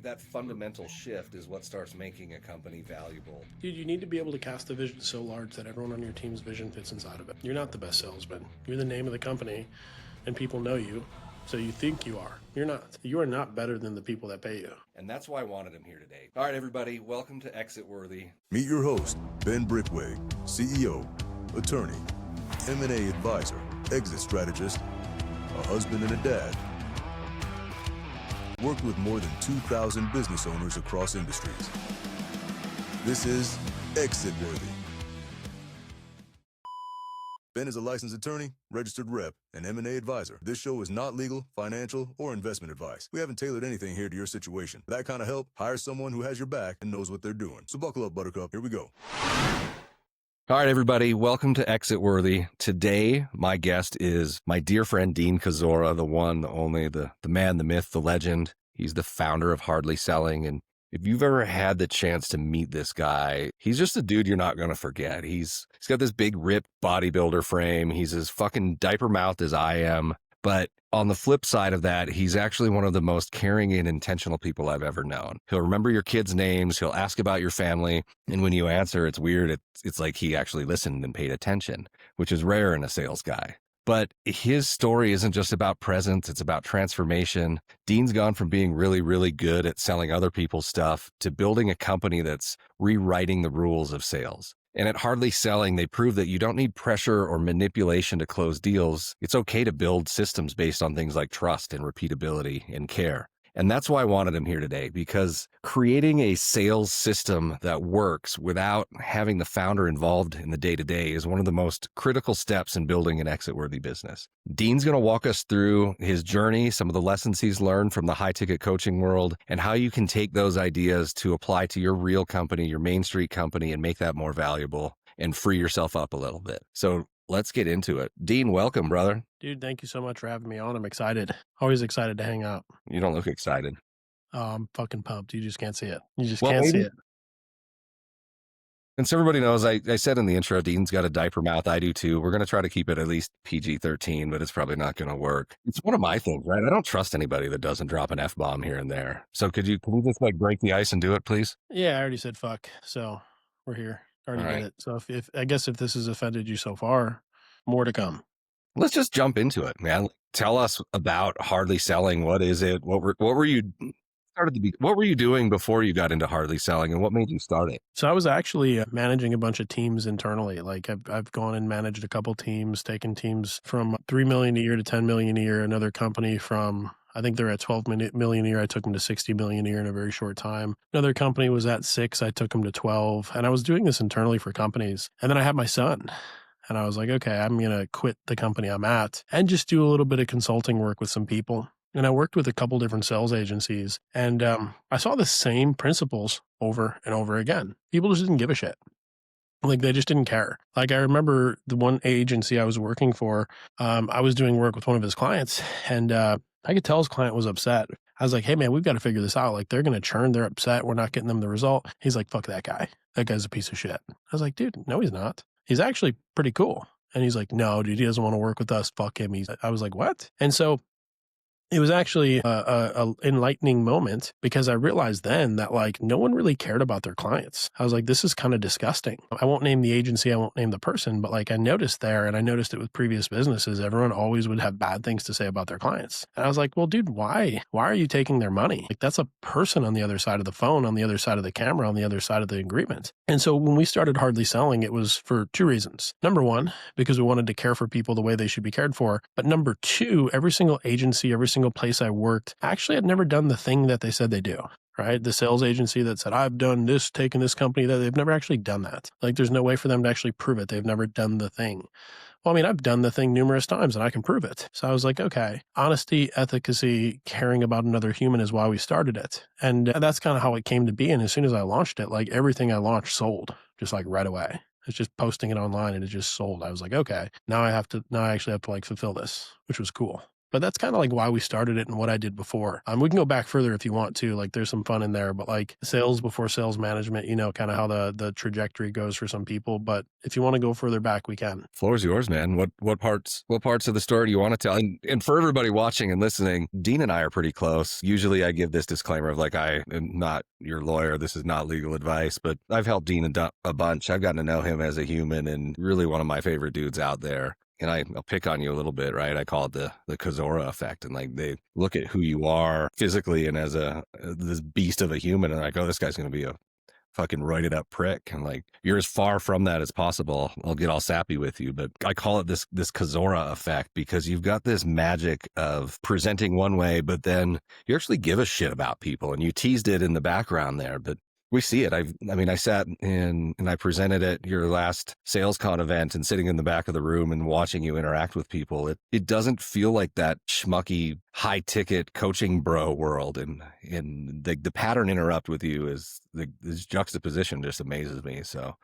that fundamental shift is what starts making a company valuable. Dude, you need to be able to cast a vision so large that everyone on your team's vision fits inside of it. You're not the best salesman. You're the name of the company, and people know you, so you think you are. You're not. You are not better than the people that pay you. And that's why I wanted him here today. All right, everybody, welcome to Exit Worthy. Meet your host, Ben Brickway, CEO, attorney, M&A advisor, exit strategist, a husband and a dad. Worked with more than 2,000 business owners across industries. This is Exit Worthy. Ben is a licensed attorney, registered rep, and M&A advisor. This show is not legal, financial, or investment advice. We haven't tailored anything here to your situation. For that kind of help, hire someone who has your back and knows what they're doing. So buckle up, Buttercup. Here we go. All right, everybody, welcome to Exit Worthy. Today, my guest is my dear friend, Dean Kozora, the one, the only, the man, the myth, the legend. He's the founder of Hardly Selling. And if you've ever had the chance to meet this guy, he's just a dude you're not going to forget. He's got this big ripped bodybuilder frame. He's as fucking diaper mouthed as I am. But on the flip side of that, he's actually one of the most caring and intentional people I've ever known. He'll remember your kids' names. He'll ask about your family. And when you answer, it's weird. It's like he actually listened and paid attention, which is rare in a sales guy. But his story isn't just about presence. It's about transformation. Dean's gone from being really, really good at selling other people's stuff to building a company that's rewriting the rules of sales. And at Hardly Selling, they prove that you don't need pressure or manipulation to close deals. It's okay to build systems based on things like trust and repeatability and care. And that's why I wanted him here today, because creating a sales system that works without having the founder involved in the day-to-day is one of the most critical steps in building an exit-worthy business. Dean's going to walk us through his journey, some of the lessons he's learned from the high-ticket coaching world, and how you can take those ideas to apply to your real company, your Main Street company, and make that more valuable and free yourself up a little bit. So let's get into it. Dean, welcome, brother. Dude, thank you so much for having me on. I'm excited. Always excited to hang out. You don't look excited. Oh, I'm fucking pumped. You just can't see it. You just can't see it. And so everybody knows, I said in the intro, Dean's got a diaper mouth. I do too. We're going to try to keep it at least PG-13, but it's probably not going to work. It's one of my things, right? I don't trust anybody that doesn't can you F-bomb here and there. So can we just like break the ice and do it, please? Yeah, I already said fuck. So we're here. Already All right. did it. So if I guess if this has offended you so far, more to come. Let's just jump into it, man. Tell us about Hardly Selling. What is it? What were you doing before you got into Hardly Selling, and what made you start it? So I was actually managing a bunch of teams internally. Like I've gone and managed a couple teams, taken teams from 3 million a year to 10 million a year. Another company from, I think they're at 12 million a year. I took them to 60 million a year in a very short time. Another company was at 6. I took them to 12. And I was doing this internally for companies. And then I had my son. And I was like, okay, I'm going to quit the company I'm at and just do a little bit of consulting work with some people. And I worked with a couple different sales agencies, and I saw the same principles over and over again. People just didn't give a shit. Like they just didn't care. Like I remember the one agency I was working for, I was doing work with one of his clients, and I could tell his client was upset. I was like, hey man, we've got to figure this out. Like they're going to churn. They're upset. We're not getting them the result. He's like, fuck that guy. That guy's a piece of shit. I was like, dude, no, he's not. He's actually pretty cool. And he's like, no, dude, he doesn't want to work with us. Fuck him. I was like, what? And so it was actually a enlightening moment, because I realized then that like no one really cared about their clients. I was like, this is kind of disgusting. I won't name the agency, I won't name the person, but like I noticed there, and I noticed it with previous businesses, everyone always would have bad things to say about their clients. And I was like, well, dude, why? Why are you taking their money? Like that's a person on the other side of the phone, on the other side of the camera, on the other side of the agreement. And so when we started Hardly Selling, it was for 2 reasons. Number 1, because we wanted to care for people the way they should be cared for. But number 2, every single agency, every single place I worked actually had never done the thing that they said they do, right? The sales agency that said, I've done this, taken this company, that they've never actually done that. Like there's no way for them to actually prove it. They've never done the thing. Well, I mean, I've done the thing numerous times and I can prove it. So I was like, okay, honesty, efficacy, caring about another human is why we started it. And that's kind of how it came to be. And as soon as I launched it, like everything I launched sold just like right away. It's just posting it online and it just sold. I was like, okay, now I actually have to like fulfill this, which was cool. But that's kind of like why we started it and what I did before. We can go back further if you want to. Like there's some fun in there, but like sales before sales management, kind of how the trajectory goes for some people. But if you want to go further back, we can. Floor's yours, man. What parts of the story do you want to tell? And for everybody watching and listening, Dean and I are pretty close. Usually I give this disclaimer of like, I am not your lawyer. This is not legal advice, but I've helped Dean a bunch. I've gotten to know him as a human and really one of my favorite dudes out there. And I'll pick on you a little bit, right? I call it the Kozora effect. And like they look at who you are physically and as this beast of a human and like, oh, this guy's going to be a fucking roided up prick. And like, you're as far from that as possible. I'll get all sappy with you, but I call it this Kozora effect because you've got this magic of presenting one way, but then you actually give a shit about people, and you teased it in the background there, but we see it. I sat in and I presented at your last SalesCon event and sitting in the back of the room and watching you interact with people. It doesn't feel like that schmucky high ticket coaching bro world. And the pattern interrupt with you is this juxtaposition just amazes me. So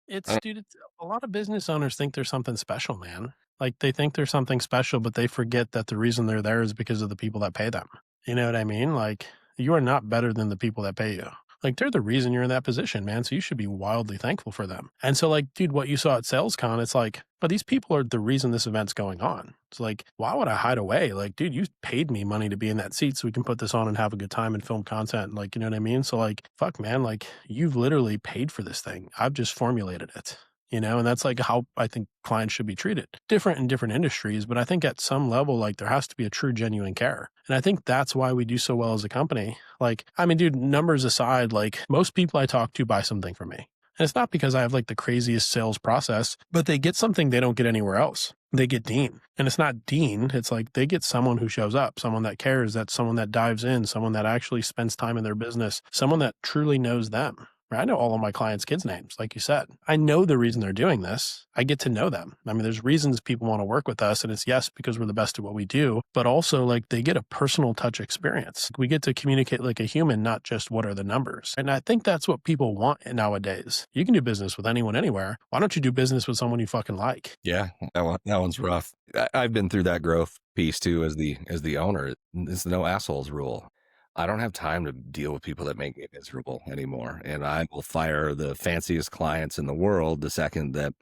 Dude, it's a lot of business owners think there's something special, man. Like they think there's something special, but they forget that the reason they're there is because of the people that pay them. You know what I mean? Like you are not better than the people that pay you. Like they're the reason you're in that position, man. So you should be wildly thankful for them. And so like, dude, what you saw at SalesCon, it's like, but these people are the reason this event's going on. It's like, why would I hide away? Like, dude, you paid me money to be in that seat so we can put this on and have a good time and film content. Like, you know what I mean? So like, fuck, man, like you've literally paid for this thing. I've just formulated it. And that's like how I think clients should be treated. Different in different industries, but I think at some level, like there has to be a true, genuine care. And I think that's why we do so well as a company. Like, I mean, dude, numbers aside, like most people I talk to buy something from me. And it's not because I have like the craziest sales process, but they get something they don't get anywhere else. They get Dean. And it's not Dean. It's like they get someone who shows up, someone that cares, that's someone that dives in, someone that actually spends time in their business, someone that truly knows them. I know all of my clients' kids' names, like you said. I know the reason they're doing this. I get to know them. I mean, there's reasons people want to work with us, and it's yes, because we're the best at what we do, but also like they get a personal touch experience. We get to communicate like a human, not just what are the numbers. And I think that's what people want nowadays. You can do business with anyone, anywhere. Why don't you do business with someone you fucking like? yeah, that one's rough. I've been through that growth piece too as the owner. It's the no assholes rule. I don't have time to deal with people that make me miserable anymore. And I will fire the fanciest clients in the world the second that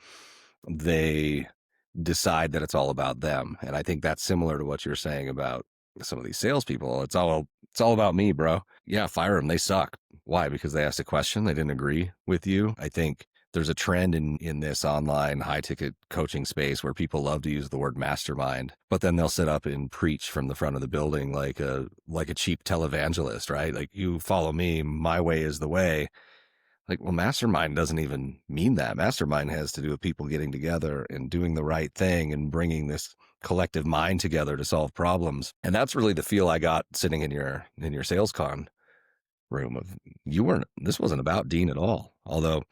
they decide that it's all about them. And I think that's similar to what you're saying about some of these salespeople. It's all about me, bro. Yeah, fire them. They suck. Why? Because they asked a question. They didn't agree with you. I think there's a trend in this online high ticket coaching space where people love to use the word mastermind, but then they'll sit up and preach from the front of the building like a cheap televangelist, right? Like, you follow me, my way is the way. Like, well, mastermind doesn't even mean that. Mastermind has to do with people getting together and doing the right thing and bringing this collective mind together to solve problems. And that's really the feel I got sitting in your SalesCon room of this wasn't about Dean at all. Although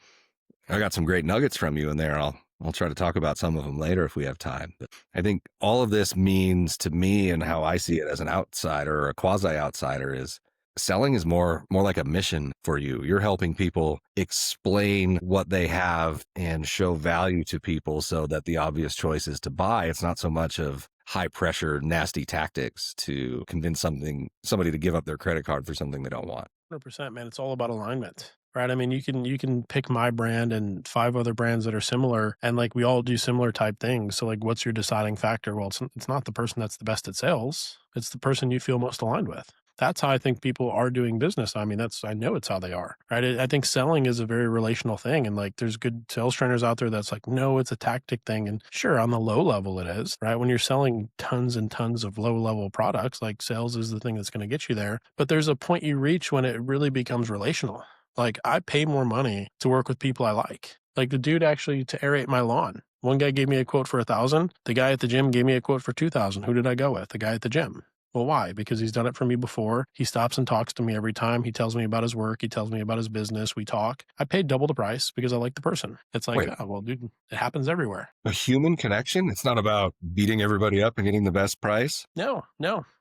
I got some great nuggets from you in there. I'll try to talk about some of them later if we have time. But I think all of this means to me, and how I see it as an outsider or a quasi outsider, is selling is more like a mission for you. You're helping people explain what they have and show value to people so that the obvious choice is to buy. It's not so much of high pressure, nasty tactics to convince somebody to give up their credit card for something they don't want. 100%, man. It's all about alignment, right? I mean, you can pick my brand and 5 other brands that are similar, and like we all do similar type things. So like, what's your deciding factor? Well, it's not the person that's the best at sales. It's the person you feel most aligned with. That's how I think people are doing business. I mean, I know it's how they are, right? I think selling is a very relational thing. And like, there's good sales trainers out there that's like, no, it's a tactic thing. And sure, on the low level it is, right? When you're selling tons and tons of low level products, like sales is the thing that's going to get you there. But there's a point you reach when it really becomes relational. Like, I pay more money to work with people I like. Like the dude actually to aerate my lawn. One guy gave me a quote for $1,000. The guy at the gym gave me a quote for $2,000. Who did I go with? The guy at the gym. Well, why? Because he's done it for me before. He stops and talks to me every time. He tells me about his work. He tells me about his business. We talk. I paid double the price because I like the person. It's like, oh, well, dude, it happens everywhere. A human connection? It's not about beating everybody up and getting the best price? No.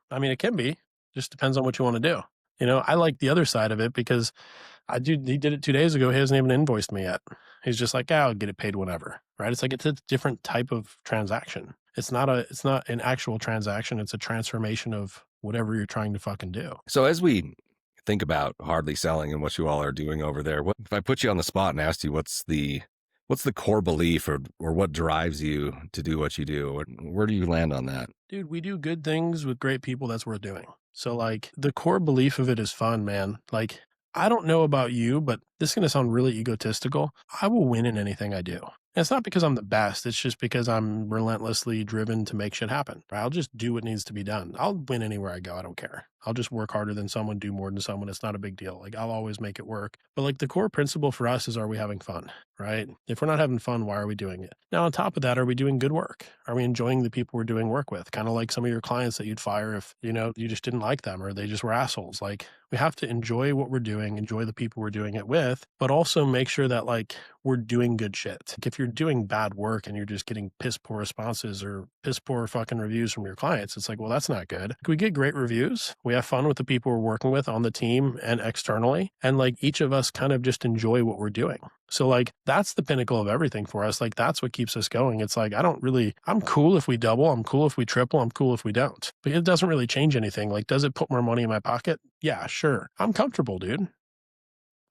I mean, it can be. Just depends on what you want to do. I like the other side of it because he did it 2 days ago. He hasn't even invoiced me yet. He's just like, I'll get it paid whenever, right? It's like, it's a different type of transaction. It's not an actual transaction. It's a transformation of whatever you're trying to fucking do. So as we think about hardly selling and what you all are doing over there, what if I put you on the spot and asked you what's the core belief or what drives you to do what you do? Where do you land on that? Dude, we do good things with great people. That's worth doing. So like the core belief of it is fun, man. Like I don't know about you, but this is going to sound really egotistical. I will win in anything I do. And it's not because I'm the best. It's just because I'm relentlessly driven to make shit happen. I'll just do what needs to be done. I'll win anywhere I go. I don't care. I'll just work harder than someone, do more than someone. It's not a big deal. Like I'll always make it work. But like the core principle for us is, are we having fun? Right? If we're not having fun, why are we doing it? Now, on top of that, are we doing good work? Are we enjoying the people we're doing work with? Kind of like some of your clients that you'd fire if, you just didn't like them or they just were assholes. Like we have to enjoy what we're doing, enjoy the people we're doing it with, but also make sure that like we're doing good shit. Like if you're doing bad work and you're just getting piss poor responses or piss poor fucking reviews from your clients, it's like, well, that's not good. We get great reviews. We have fun with the people we're working with on the team and externally. And like each of us kind of just enjoy what we're doing. So like that's the pinnacle of everything for us. Like that's what keeps us going. It's like, I'm cool if we double, I'm cool if we triple, I'm cool if we don't. But it doesn't really change anything. Like, does it put more money in my pocket? Yeah, sure. I'm comfortable, dude.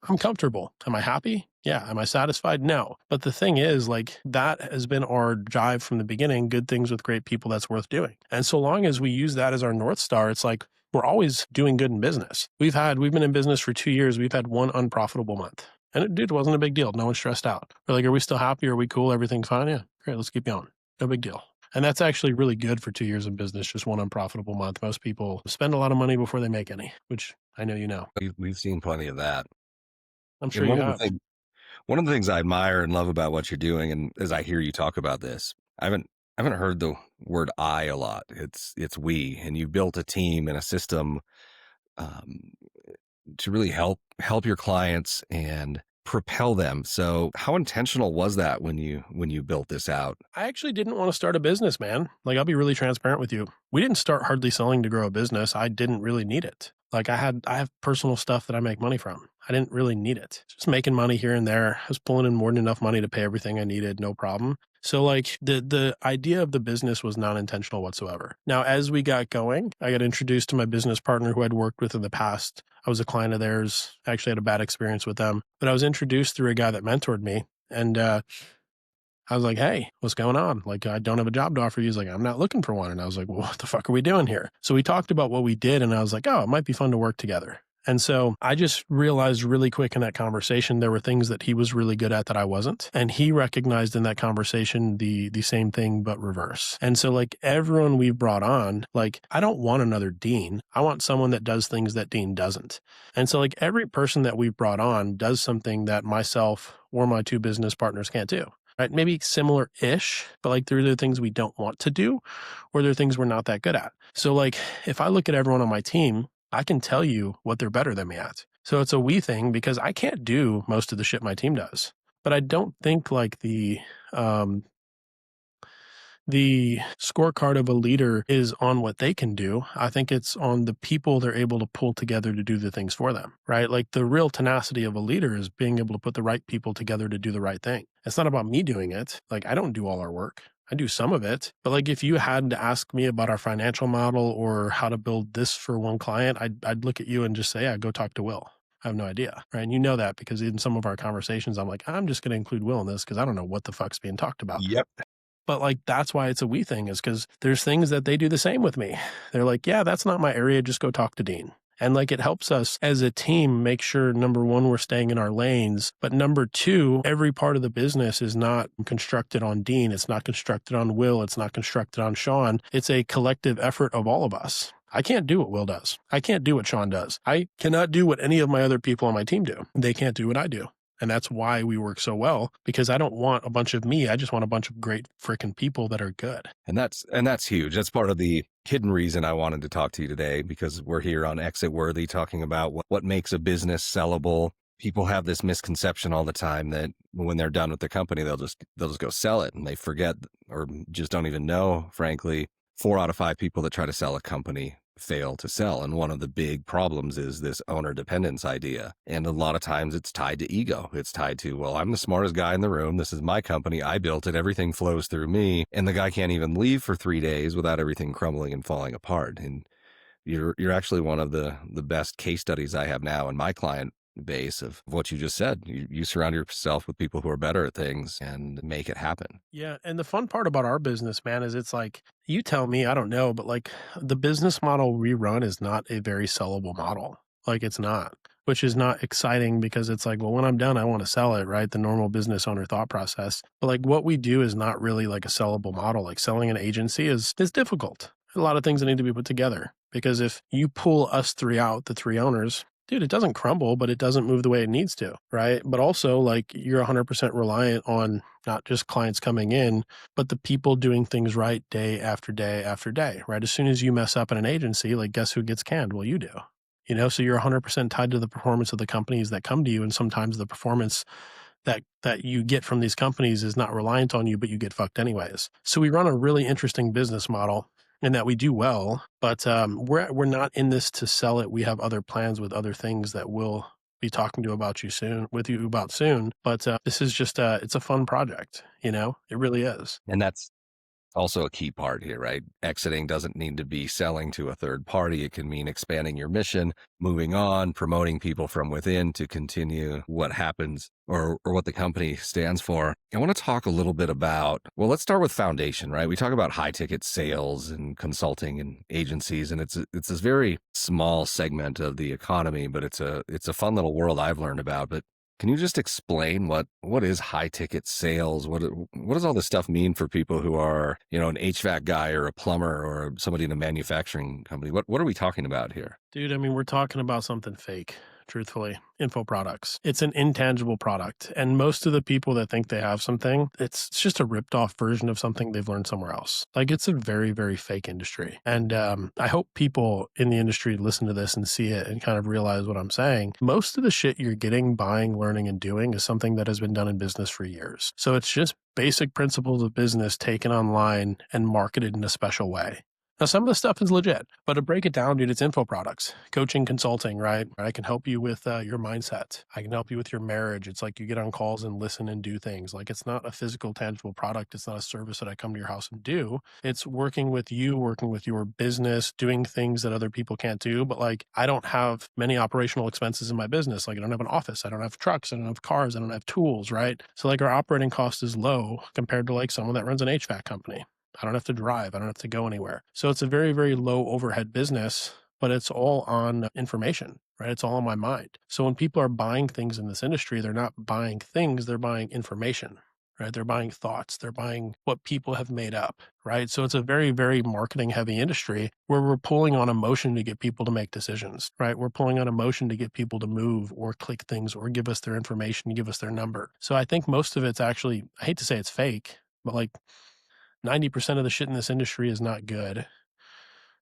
I'm comfortable. Am I happy? Yeah. Am I satisfied? No. But the thing is, like, that has been our drive from the beginning, good things with great people, that's worth doing. And so long as we use that as our North Star, it's like, we're always doing good in business. We've been in business for 2 years. We've had one unprofitable month. And it wasn't a big deal. No one's stressed out. We're like, are we still happy? Are we cool? Everything's fine? Yeah. Great. Let's keep going. No big deal. And that's actually really good for 2 years in business, just one unprofitable month. Most people spend a lot of money before they make any, which I know you know. We've seen plenty of that. I'm sure And you have. one of the things I admire and love about what you're doing, and as I hear you talk about this, I haven't heard the word "I" a lot. It's "we," and you've built a team and a system um, to really help your clients and propel them. So, how intentional was that when you built this out? I actually didn't want to start a business, man. Like, I'll be really transparent with you. We didn't start hardly selling to grow a business. I didn't really need it. Like I have personal stuff that I make money from. I didn't really need it. Just making money here and there. I was pulling in more than enough money to pay everything I needed, no problem. So like the idea of the business was non-intentional whatsoever. Now, as we got going, I got introduced to my business partner who I'd worked with in the past. I was a client of theirs, actually had a bad experience with them, but I was introduced through a guy that mentored me. And I was like, hey, what's going on? Like, I don't have a job to offer you. He's like, I'm not looking for one. And I was like, well, what the fuck are we doing here? So we talked about what we did. And I was like, oh, it might be fun to work together. And so I just realized really quick in that conversation, there were things that he was really good at that I wasn't. And he recognized in that conversation the same thing, but reverse. And so like everyone we've brought on, like, I don't want another Dean. I want someone that does things that Dean doesn't. And so like every person that we've brought on does something that myself or my two business partners can't do. Right? Maybe similar-ish, but like there are things we don't want to do, or there are things we're not that good at. So like if I look at everyone on my team, I can tell you what they're better than me at. So it's a we thing because I can't do most of the shit my team does. But I don't think like the scorecard of a leader is on what they can do. I think it's on the people they're able to pull together to do the things for them, right? Like the real tenacity of a leader is being able to put the right people together to do the right thing. It's not about me doing it. Like I don't do all our work. I do some of it, but like if you had to ask me about our financial model or how to build this for one client, I'd look at you and just say, yeah, go talk to Will. I have no idea, right? And you know that because in some of our conversations, I'm like, I'm just going to include Will in this because I don't know what the fuck's being talked about. Yep. But like, that's why it's a we thing is because there's things that they do the same with me. They're like, yeah, that's not my area. Just go talk to Dean. And like, it helps us as a team make sure, number one, we're staying in our lanes. But number two, every part of the business is not constructed on Dean. It's not constructed on Will. It's not constructed on Sean. It's a collective effort of all of us. I can't do what Will does. I can't do what Sean does. I cannot do what any of my other people on my team do. They can't do what I do. And that's why we work so well, because I don't want a bunch of me. I just want a bunch of great freaking people that are good. And that's huge. That's part of the hidden reason I wanted to talk to you today, because we're here on Exit Worthy talking about what makes a business sellable. People have this misconception all the time that when they're done with the company, they'll just go sell it, and they forget or just don't even know, frankly, 4 out of 5 people that try to sell a company fail to sell. And one of the big problems is this owner dependence idea. And a lot of times it's tied to ego. It's tied to, well, I'm the smartest guy in the room. This is my company. I built it. Everything flows through me. And the guy can't even leave for 3 days without everything crumbling and falling apart. And you're actually one of the best case studies I have now in my client base of what you just said. You surround yourself with people who are better at things and make it happen. Yeah. And the fun part about our business, man, is it's like, you tell me, I don't know, but like the business model we run is not a very sellable model. Like it's not, which is not exciting because it's like, well, when I'm done, I want to sell it, right? The normal business owner thought process. But like what we do is not really like a sellable model. Like selling an agency is difficult. A lot of things that need to be put together because if you pull us three out, the three owners, dude, it doesn't crumble, but it doesn't move the way it needs to, right? But also like you're 100% reliant on not just clients coming in, but the people doing things right day after day after day, right? As soon as you mess up in an agency, like guess who gets canned? Well, you do. So you're 100% tied to the performance of the companies that come to you. And sometimes the performance that you get from these companies is not reliant on you, but you get fucked anyways. So we run a really interesting business model in that we do well, but we're not in this to sell it. We have other plans with other things that we'll be talking to with you about soon. But this is just it's a fun project, it really is. And that's also a key part here, right? Exiting doesn't need to be selling to a third party. It can mean expanding your mission, moving on, promoting people from within to continue what happens or what the company stands for. I want to talk a little bit about, well, let's start with foundation, right? We talk about high ticket sales and consulting and agencies, and it's this very small segment of the economy, but it's a fun little world I've learned about. But can you just explain what is high ticket sales? What does all this stuff mean for people who are, an HVAC guy or a plumber or somebody in a manufacturing company? What are we talking about here? Dude, I mean, we're talking about something fake, truthfully. Info products. It's an intangible product. And most of the people that think they have something, it's just a ripped off version of something they've learned somewhere else. Like it's a very, very fake industry. And I hope people in the industry listen to this and see it and kind of realize what I'm saying. Most of the shit you're getting, buying, learning, and doing is something that has been done in business for years. So it's just basic principles of business taken online and marketed in a special way. Now, some of the stuff is legit, but to break it down, dude, it's info products, coaching, consulting, right? I can help you with your mindset. I can help you with your marriage. It's like you get on calls and listen and do things. Like it's not a physical, tangible product. It's not a service that I come to your house and do. It's working with you, working with your business, doing things that other people can't do. But like, I don't have many operational expenses in my business. Like I don't have an office. I don't have trucks. I don't have cars. I don't have tools, right? So like our operating cost is low compared to like someone that runs an HVAC company. I don't have to drive. I don't have to go anywhere. So it's a very, very low overhead business, but it's all on information, right? It's all on my mind. So when people are buying things in this industry, they're not buying things, they're buying information, right? They're buying thoughts. They're buying what people have made up, right? So it's a very, very marketing heavy industry where we're pulling on emotion to get people to make decisions, right? We're pulling on emotion to get people to move or click things or give us their information, give us their number. So I think most of it's actually, I hate to say it's fake, but like 90% of the shit in this industry is not good.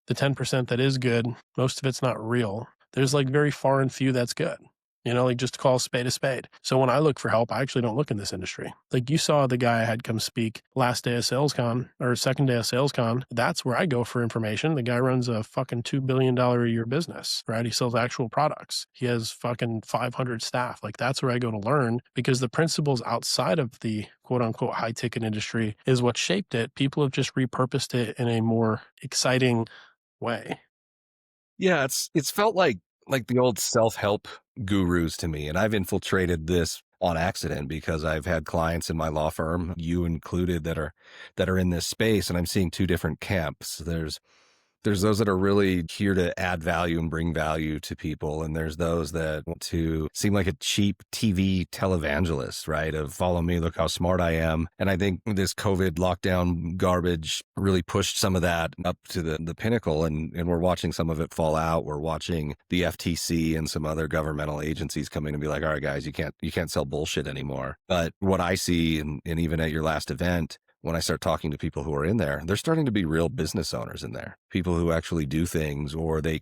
The 10% that is good, most of it's not real. There's like very far and few that's good. Like just call a spade a spade. So when I look for help, I actually don't look in this industry. Like you saw the guy I had come speak last day of SalesCon or second day of SalesCon. That's where I go for information. The guy runs a fucking $2 billion a year business, right? He sells actual products. He has fucking 500 staff. Like that's where I go to learn because the principles outside of the quote unquote high ticket industry is what shaped it. People have just repurposed it in a more exciting way. Yeah, it's felt like the old self-help gurus to me. And I've infiltrated this on accident because I've had clients in my law firm, you included, that are in this space. And I'm seeing two different camps. There's those that are really here to add value and bring value to people. And there's those that want to seem like a cheap TV televangelist, right? Of follow me, look how smart I am. And I think this COVID lockdown garbage really pushed some of that up to the pinnacle. And we're watching some of it fall out. We're watching the FTC and some other governmental agencies come in and be like, all right, guys, you can't sell bullshit anymore. But what I see, and even at your last event, when I start talking to people who are in there, they're starting to be real business owners in there, people who actually do things, or they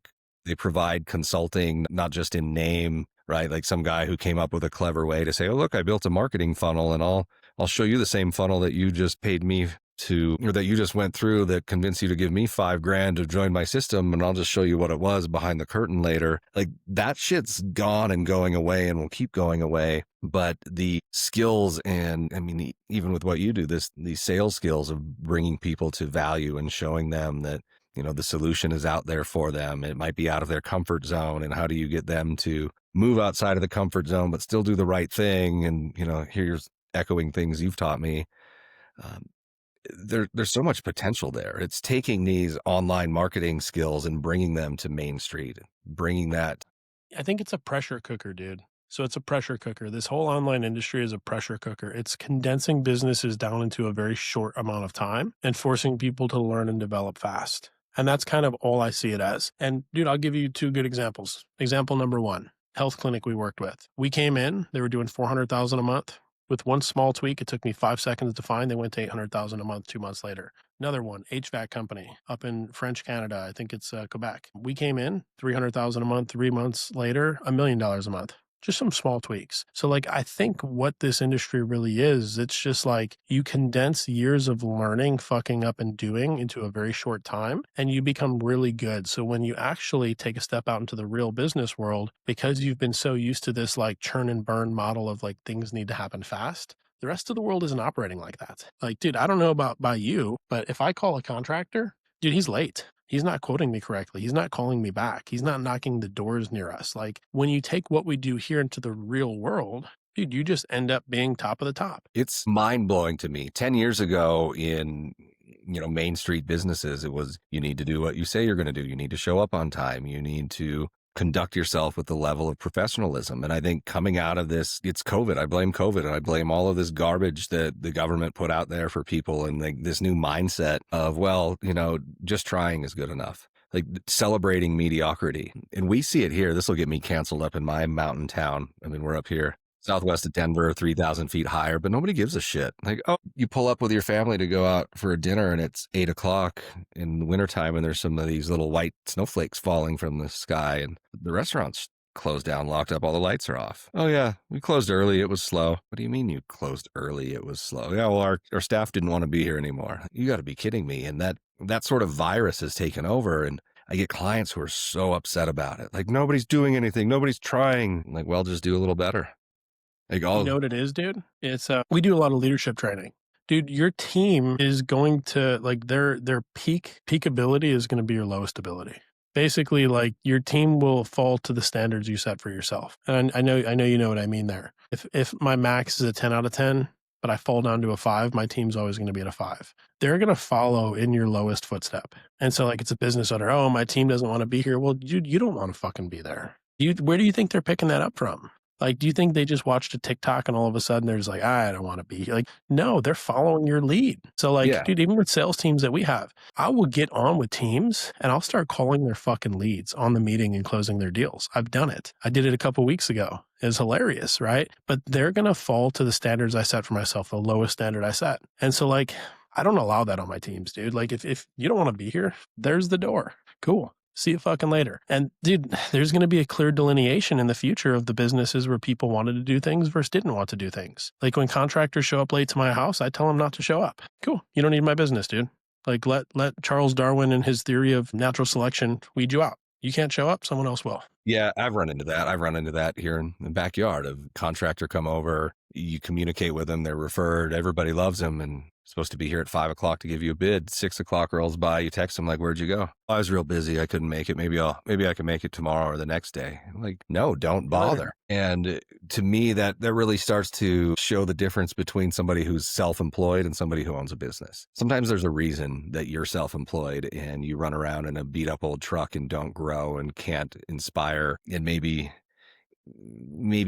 provide consulting, not just in name, right? Like some guy who came up with a clever way to say, oh, look, I built a marketing funnel and I'll show you the same funnel that you just paid me or that you just went through that convinced you to give me $5,000 to join my system, and I'll just show you what it was behind the curtain later. Like, that shit's gone and going away and will keep going away. But the skills, and I mean, even with what you do, these sales skills of bringing people to value and showing them that, the solution is out there for them. It might be out of their comfort zone. And how do you get them to move outside of the comfort zone, but still do the right thing? And, here's echoing things you've taught me. There's so much potential there. It's taking these online marketing skills and bringing them to Main Street, bringing that. I think it's a pressure cooker, dude. So it's a pressure cooker. This whole online industry is a pressure cooker. It's condensing businesses down into a very short amount of time and forcing people to learn and develop fast. And that's kind of all I see it as. And dude, I'll give you two good examples. Example number one, health clinic we worked with. We came in, they were doing $400,000 a month. With one small tweak, it took me 5 seconds to find. They went to $800,000 a month 2 months later. Another one, HVAC company up in French Canada. I think it's Quebec. We came in, $300,000 a month. 3 months later, $1 million a month. Just some small tweaks. So like, I think what this industry really is, it's just like you condense years of learning, fucking up and doing into a very short time, and you become really good. So when you actually take a step out into the real business world, because you've been so used to this like churn and burn model of like things need to happen fast, the rest of the world isn't operating like that. Like, dude, I don't know about by you, but if I call a contractor, dude, he's late. He's not quoting me correctly. He's not calling me back. He's not knocking the doors near us. Like, when you take what we do here into the real world, dude, you just end up being top of the top. It's mind blowing to me. 10 years ago in, Main Street businesses, it was, you need to do what you say you're going to do. You need to show up on time. You need to conduct yourself with the level of professionalism. And I think coming out of this, it's COVID. I blame COVID, and I blame all of this garbage that the government put out there for people, and this new mindset of, well, just trying is good enough. Like, celebrating mediocrity. And we see it here. This will get me canceled up in my mountain town. I mean, we're up here southwest of Denver, 3,000 feet higher, but nobody gives a shit. Like, oh, you pull up with your family to go out for a dinner and it's 8:00 in the wintertime and there's some of these little white snowflakes falling from the sky and the restaurant's closed down, locked up, all the lights are off. Oh yeah, we closed early, it was slow. What do you mean you closed early, it was slow? Yeah, well, our staff didn't want to be here anymore. You got to be kidding me. And that sort of virus has taken over, and I get clients who are so upset about it. Like, nobody's doing anything, nobody's trying. I'm like, well, just do a little better. Like, you know what it is, dude? It's we do a lot of leadership training. Dude, your team is going to, like, their peak ability is going to be your lowest ability. Basically, like, your team will fall to the standards you set for yourself. And I know you know what I mean there. If my max is a 10 out of 10, but I fall down to a 5, my team's always going to be at a 5. They're going to follow in your lowest footstep. And so, like, it's a business owner, oh, my team doesn't want to be here. Well, you don't want to fucking be there. Where do you think they're picking that up from? Like, do you think they just watched a TikTok and all of a sudden they're just like, I don't want to be here? Like, no, they're following your lead. So like, yeah. Dude, even with sales teams that we have, I will get on with teams and I'll start calling their fucking leads on the meeting and closing their deals. I've done it. I did it a couple of weeks ago. It's hilarious, right? But they're going to fall to the standards I set for myself, the lowest standard I set. And so like, I don't allow that on my teams, dude. Like, if you don't want to be here, there's the door. Cool. See you fucking later. And dude, there's going to be a clear delineation in the future of the businesses where people wanted to do things versus didn't want to do things. Like, when contractors show up late to my house, I tell them not to show up. Cool. You don't need my business, dude. Like, let Charles Darwin and his theory of natural selection weed you out. You can't show up, someone else will. Yeah, I've run into that here in the backyard. A contractor come over, you communicate with them, they're referred, everybody loves them, and supposed to be here at 5:00 to give you a bid. 6:00 rolls by, you text them like, where'd you go? I was real busy, I couldn't make it. Maybe I can make it tomorrow or the next day. I'm like, no, don't bother. And to me, that really starts to show the difference between somebody who's self-employed and somebody who owns a business. Sometimes there's a reason that you're self-employed and you run around in a beat up old truck and don't grow and can't inspire, and maybe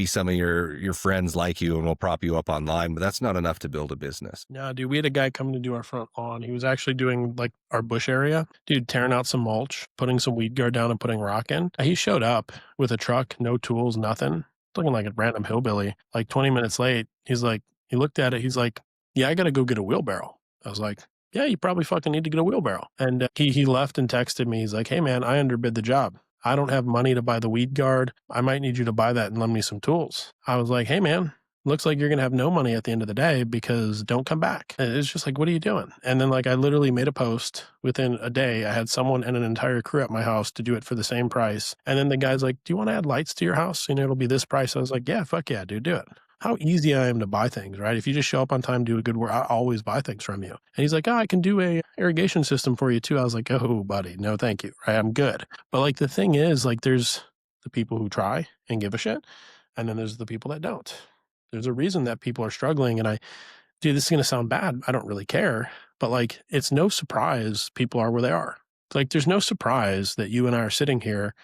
some of your friends like you and will prop you up online, but that's not enough to build a business. No, dude, we had a guy come to do our front lawn. He was actually doing like our bush area, dude, tearing out some mulch, putting some weed guard down and putting rock in. He showed up with a truck, no tools, nothing, looking like a random hillbilly. Like 20 minutes late, he's like, he looked at it, he's like, yeah, I got to go get a wheelbarrow. I was like, yeah, you probably fucking need to get a wheelbarrow. And he left and texted me. He's like, hey man, I underbid the job. I don't have money to buy the weed guard. I might need you to buy that and lend me some tools. I was like, hey man, looks like you're going to have no money at the end of the day because don't come back. And it's just like, what are you doing? And then like I literally made a post within a day. I had someone and an entire crew at my house to do it for the same price. And then the guy's like, do you want to add lights to your house? And it'll be this price. I was like, yeah, fuck yeah, dude, do it. How easy I am to buy things, right? If you just show up on time, do a good work, I always buy things from you. And he's like, oh, I can do a irrigation system for you too. I was like, oh, buddy, no, thank you. Right? I'm good. But like the thing is, like, there's the people who try and give a shit. And then there's the people that don't. There's a reason that people are struggling. And dude, this is going to sound bad. I don't really care. But like, it's no surprise people are where they are. Like, there's no surprise that you and I are sitting here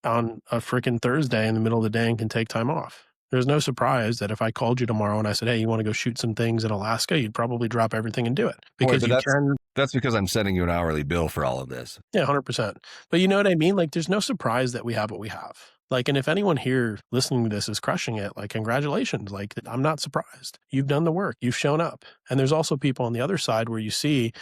on a freaking Thursday in the middle of the day and can take time off. There's no surprise that if I called you tomorrow and I said, hey, you want to go shoot some things in Alaska, you'd probably drop everything and do it because that's because I'm sending you an hourly bill for all of this. Yeah, 100%. But you know what I mean? Like, there's no surprise that we have what we have. Like, and if anyone here listening to this is crushing it, like, congratulations. Like, I'm not surprised. You've done the work. You've shown up. And there's also people on the other side where you see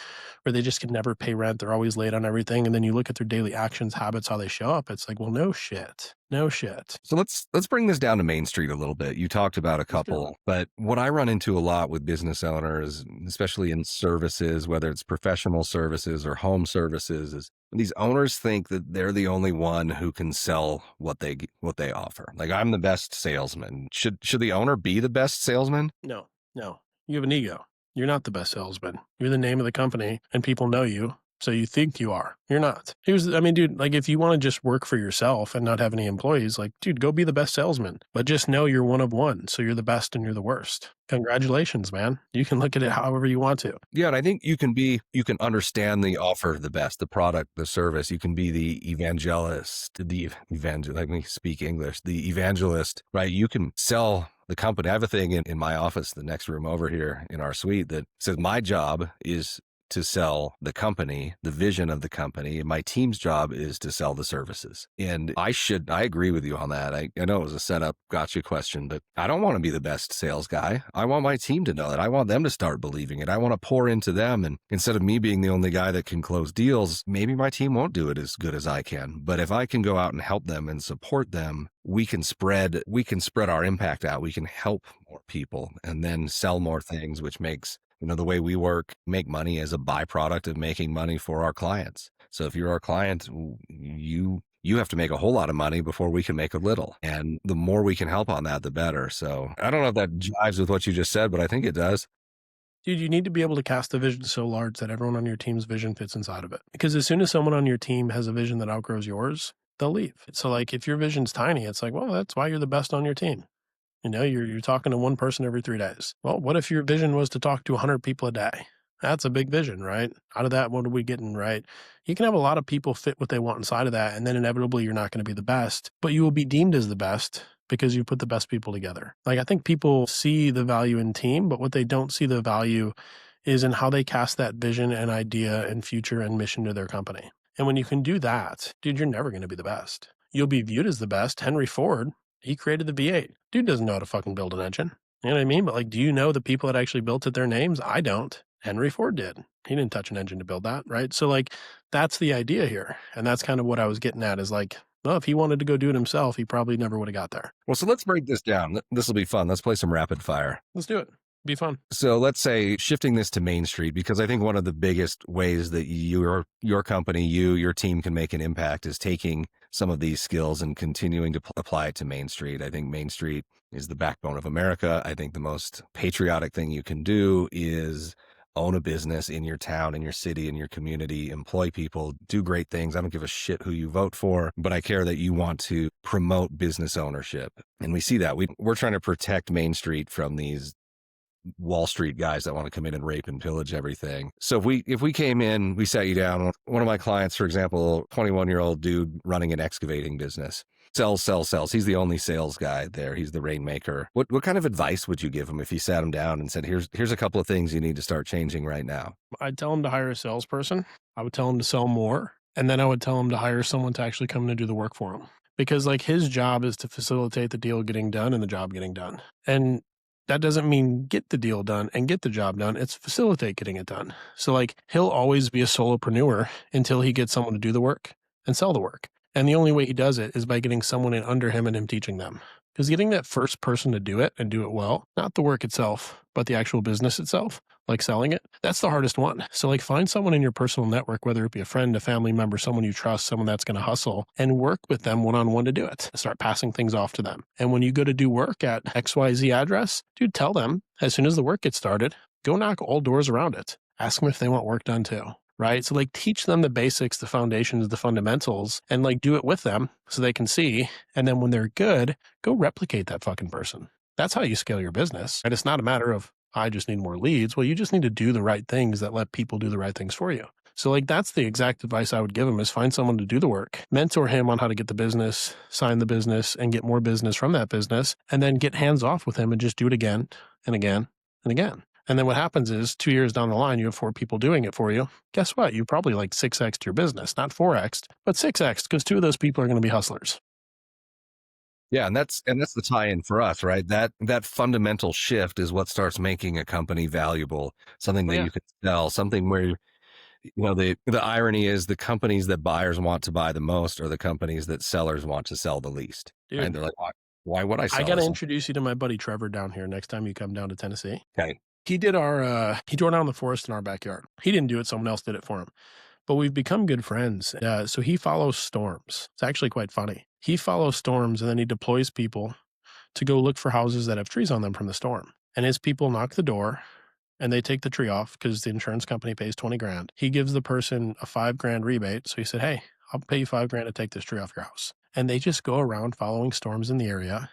where they just can never pay rent. They're always late on everything. And then you look at their daily actions, habits, how they show up. It's like, well, no shit. No shit. So let's bring this down to Main Street a little bit. You talked about a couple, but what I run into a lot with business owners, especially in services, whether it's professional services or home services, is these owners think that they're the only one who can sell what they offer. Like, I'm the best salesman. Should the owner be the best salesman? No. You have an ego. You're not the best salesman. You're the name of the company and people know you. So you think you are. You're not. Dude, like, if you want to just work for yourself and not have any employees, like, dude, go be the best salesman. But just know you're one of one. So you're the best and you're the worst. Congratulations, man. You can look at it however you want to. Yeah, and I think you can understand the offer the best, the product, the service. You can be the evangelist, let me speak English, the evangelist, right? You can sell the company. I have a thing in my office, the next room over here in our suite, that says my job is to sell the company, the vision of the company. And my team's job is to sell the services. And I agree with you on that. I know it was a setup, gotcha question, but I don't want to be the best sales guy. I want my team to know that. I want them to start believing it. I want to pour into them. And instead of me being the only guy that can close deals, maybe my team won't do it as good as I can. But if I can go out and help them and support them, we can spread our impact out. We can help more people and then sell more things, which makes, the way we work, make money as a byproduct of making money for our clients. So if you're our client, you have to make a whole lot of money before we can make a little. And the more we can help on that, the better. So I don't know if that jives with what you just said, but I think it does. Dude, you need to be able to cast a vision so large that everyone on your team's vision fits inside of it. Because as soon as someone on your team has a vision that outgrows yours, they'll leave. So like, if your vision's tiny, it's like, well, that's why you're the best on your team. You're talking to one person every 3 days. Well, what if your vision was to talk to 100 people a day? That's a big vision, right? Out of that, what are we getting, right? You can have a lot of people fit what they want inside of that, and then inevitably you're not going to be the best, but you will be deemed as the best because you put the best people together. Like, I think people see the value in team, but what they don't see the value is in how they cast that vision and idea and future and mission to their company. And when you can do that, dude, you're never going to be the best. You'll be viewed as the best. Henry Ford, he created the V8. Dude doesn't know how to fucking build an engine. You know what I mean? But like, do you know the people that actually built it, their names? I don't. Henry Ford did. He didn't touch an engine to build that, right? So like, that's the idea here. And that's kind of what I was getting at is like, well, if he wanted to go do it himself, he probably never would have got there. Well, so let's break this down. This will be fun. Let's play some rapid fire. Let's do it. Be fun. So let's say shifting this to Main Street, because I think one of the biggest ways that your company, your team can make an impact is taking some of these skills and continuing to apply it to Main Street. I think Main Street is the backbone of America. I think the most patriotic thing you can do is own a business in your town, in your city, in your community, employ people, do great things. I don't give a shit who you vote for, but I care that you want to promote business ownership. And we see that. We're trying to protect Main Street from these Wall Street guys that want to come in and rape and pillage everything. So if we came in, we sat you down, one of my clients, for example, 21-year-old dude running an excavating business, sells. He's the only sales guy there. He's the rainmaker. What kind of advice would you give him if you sat him down and said, here's a couple of things you need to start changing right now? I'd tell him to hire a salesperson. I would tell him to sell more. And then I would tell him to hire someone to actually come in and do the work for him. Because like, his job is to facilitate the deal getting done and the job getting done. And that doesn't mean get the deal done and get the job done. It's facilitate getting it done. So like, he'll always be a solopreneur until he gets someone to do the work and sell the work. And the only way he does it is by getting someone in under him and him teaching them. Because getting that first person to do it and do it well, not the work itself, but the actual business itself, like selling it, that's the hardest one. So like find someone in your personal network, whether it be a friend, a family member, someone you trust, someone that's going to hustle, and work with them one-on-one to do it. Start passing things off to them. And when you go to do work at XYZ address, dude, tell them as soon as the work gets started, go knock all doors around it. Ask them if they want work done too. Right? So like teach them the basics, the foundations, the fundamentals, and like do it with them so they can see. And then when they're good, go replicate that fucking person. That's how you scale your business. And it's not a matter of, I just need more leads. Well, you just need to do the right things that let people do the right things for you. So like that's the exact advice I would give him is find someone to do the work, mentor him on how to get the business, sign the business, and get more business from that business, and then get hands off with him and just do it again and again and again. And then what happens is 2 years down the line, you have 4 people doing it for you. Guess what? You probably like 6x'd your business, not 4x'd, but 6x'd because 2 of those people are going to be hustlers. Yeah, and that's the tie-in for us, right? That fundamental shift is what starts making a company valuable, something that you can sell, something where the irony is the companies that buyers want to buy the most are the companies that sellers want to sell the least. Dude, and they're like, why would I sell I got to this? introduce you to my buddy Trevor down here next time you come down to Tennessee. Okay. He did he tore down the forest in our backyard. He didn't do it. Someone else did it for him. But we've become good friends. So he follows storms. It's actually quite funny. He follows storms and then he deploys people to go look for houses that have trees on them from the storm. And his people knock the door and they take the tree off because the insurance company pays 20 grand. He gives the person a 5 grand rebate. So he said, hey, I'll pay you 5 grand to take this tree off your house. And they just go around following storms in the area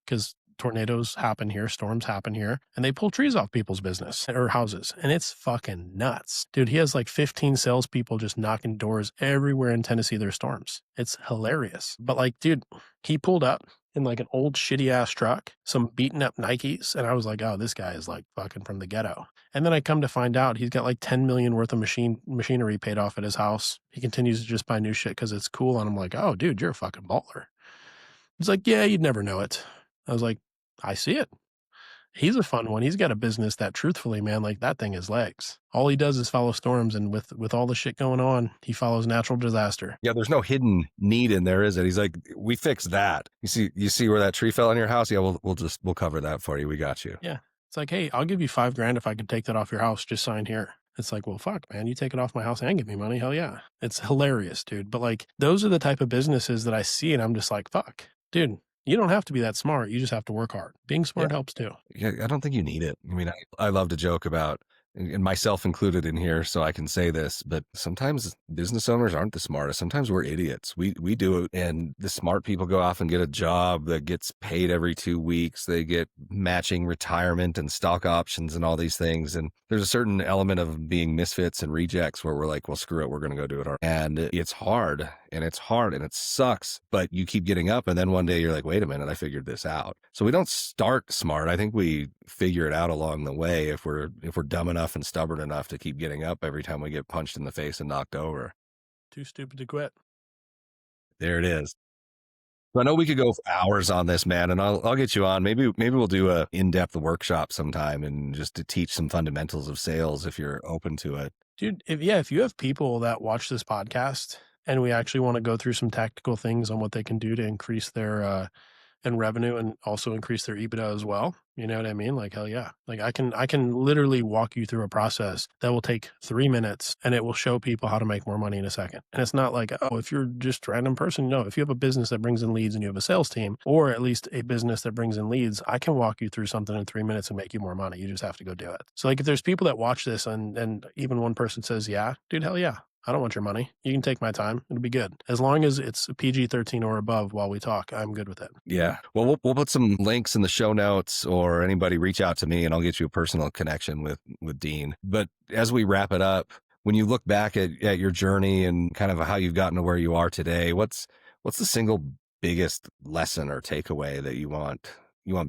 because tornadoes happen here, storms happen here, and they pull trees off people's business or houses. And it's fucking nuts. Dude, he has like 15 salespeople just knocking doors everywhere in Tennessee. There's storms. It's hilarious. But like, dude, he pulled up in like an old shitty ass truck, some beaten up Nikes. And I was like, oh, this guy is like fucking from the ghetto. And then I come to find out he's got like 10 million worth of machinery paid off at his house. He continues to just buy new shit because it's cool. And I'm like, oh, dude, you're a fucking baller. He's like, yeah, you'd never know it. I was like, I see it. He's a fun one. He's got a business that truthfully, man, like that thing is legs. All he does is follow storms. And with all the shit going on, he follows natural disaster. Yeah, there's no hidden need in there, is it? He's like, we fixed that. You see where that tree fell on your house? Yeah, we'll cover that for you. We got you. Yeah. It's like, hey, I'll give you 5 grand if I could take that off your house. Just sign here. It's like, well, fuck, man, you take it off my house and give me money. Hell yeah. It's hilarious, dude. But like, those are the type of businesses that I see and I'm just like, fuck, dude. You don't have to be that smart. You just have to work hard. Being smart helps too. Yeah, I don't think you need it. I mean, I love to joke about, and myself included in here, so I can say this, but sometimes business owners aren't the smartest. Sometimes we're idiots. We do it, and the smart people go off and get a job that gets paid every 2 weeks. They get matching retirement and stock options and all these things. And there's a certain element of being misfits and rejects where we're like, well, screw it, we're going to go do it. And it's hard, and it sucks, but you keep getting up. And then one day you're like, wait a minute, I figured this out. So we don't start smart. I think we figure it out along the way if we're dumb enough and stubborn enough to keep getting up every time we get punched in the face and knocked over. Too stupid to quit. There it is. I know we could go for hours on this, man, and I'll get you on. Maybe we'll do a in-depth workshop sometime and just to teach some fundamentals of sales if you're open to it. Dude, if you have people that watch this podcast and we actually want to go through some tactical things on what they can do to increase their and revenue and also increase their EBITDA as well. You know what I mean? Like, hell yeah. Like I can literally walk you through a process that will take 3 minutes and it will show people how to make more money in a second. And it's not like, oh, if you're just a random person, no, if you have a business that brings in leads and you have a sales team or at least a business that brings in leads, I can walk you through something in 3 minutes and make you more money. You just have to go do it. So like if there's people that watch this and even one person says, yeah, dude, hell yeah. I don't want your money. You can take my time. It'll be good. As long as it's PG-13 or above while we talk, I'm good with it. Yeah. Well, we'll put some links in the show notes or anybody reach out to me and I'll get you a personal connection with Dean. But as we wrap it up, when you look back at your journey and kind of how you've gotten to where you are today, what's the single biggest lesson or takeaway that you want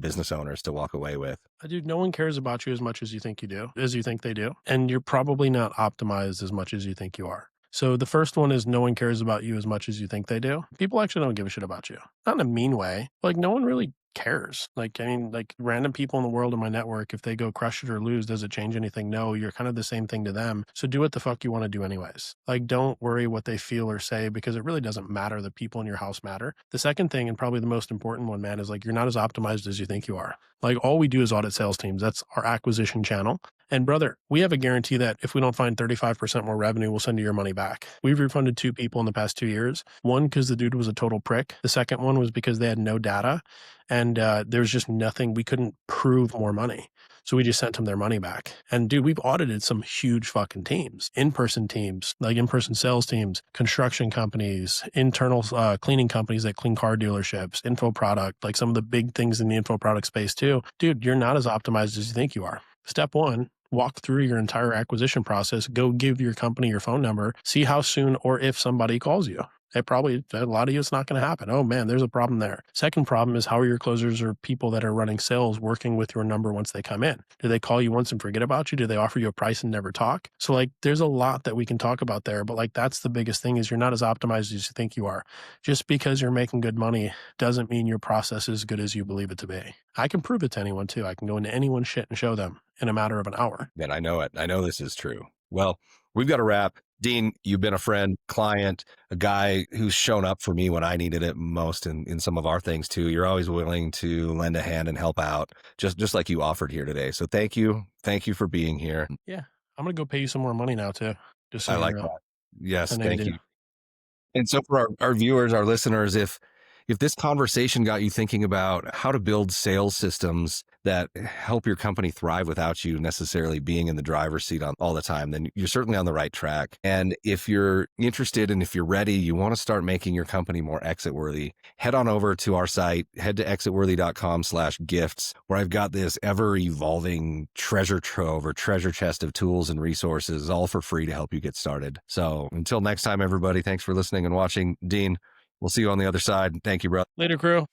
business owners to walk away with? Dude, no one cares about you as much as you think they do. And you're probably not optimized as much as you think you are. So the first one is no one cares about you as much as you think they do. People actually don't give a shit about you. Not in a mean way. Like no one really cares? Like, I mean, like random people in the world in my network, if they go crush it or lose, does it change anything? No, you're kind of the same thing to them. So do what the fuck you want to do anyways. Like, don't worry what they feel or say because it really doesn't matter. The people in your house matter. The second thing, and probably the most important one, man, is like you're not as optimized as you think you are. Like all we do is audit sales teams. That's our acquisition channel. And brother, we have a guarantee that if we don't find 35% more revenue, we'll send you your money back. We've refunded 2 people in the past 2 years. One, because the dude was a total prick. The second one was because they had no data and there's just nothing. We couldn't prove more money. So we just sent them their money back. And dude, we've audited some huge fucking teams, in-person teams, like in-person sales teams, construction companies, internal cleaning companies that clean car dealerships, info product, like some of the big things in the info product space too. Dude, you're not as optimized as you think you are. Step one, walk through your entire acquisition process, go give your company your phone number, see how soon or if somebody calls you. A lot of you, it's not going to happen. Oh man, there's a problem there. Second problem is how are your closers or people that are running sales working with your number once they come in? Do they call you once and forget about you? Do they offer you a price and never talk? So like, there's a lot that we can talk about there, but like, that's the biggest thing is you're not as optimized as you think you are. Just because you're making good money doesn't mean your process is as good as you believe it to be. I can prove it to anyone too. I can go into anyone's shit and show them in a matter of an hour. Man, I know it. I know this is true. Well, we've got to wrap. Dean, you've been a friend, client, a guy who's shown up for me when I needed it most in some of our things too. You're always willing to lend a hand and help out, just like you offered here today. So thank you. Thank you for being here. Yeah. I'm going to go pay you some more money now too. Just so I like you know. that. Yes, I know you thank do. you. And so for our viewers, our listeners, if this conversation got you thinking about how to build sales systems that help your company thrive without you necessarily being in the driver's seat all the time, then you're certainly on the right track. And if you're interested and if you're ready, you want to start making your company more exit worthy, head on over to our site, head to exitworthy.com/gifts, where I've got this ever evolving treasure trove or treasure chest of tools and resources, all for free to help you get started. So until next time, everybody, thanks for listening and watching. Dean, we'll see you on the other side. Thank you, bro. Later, crew.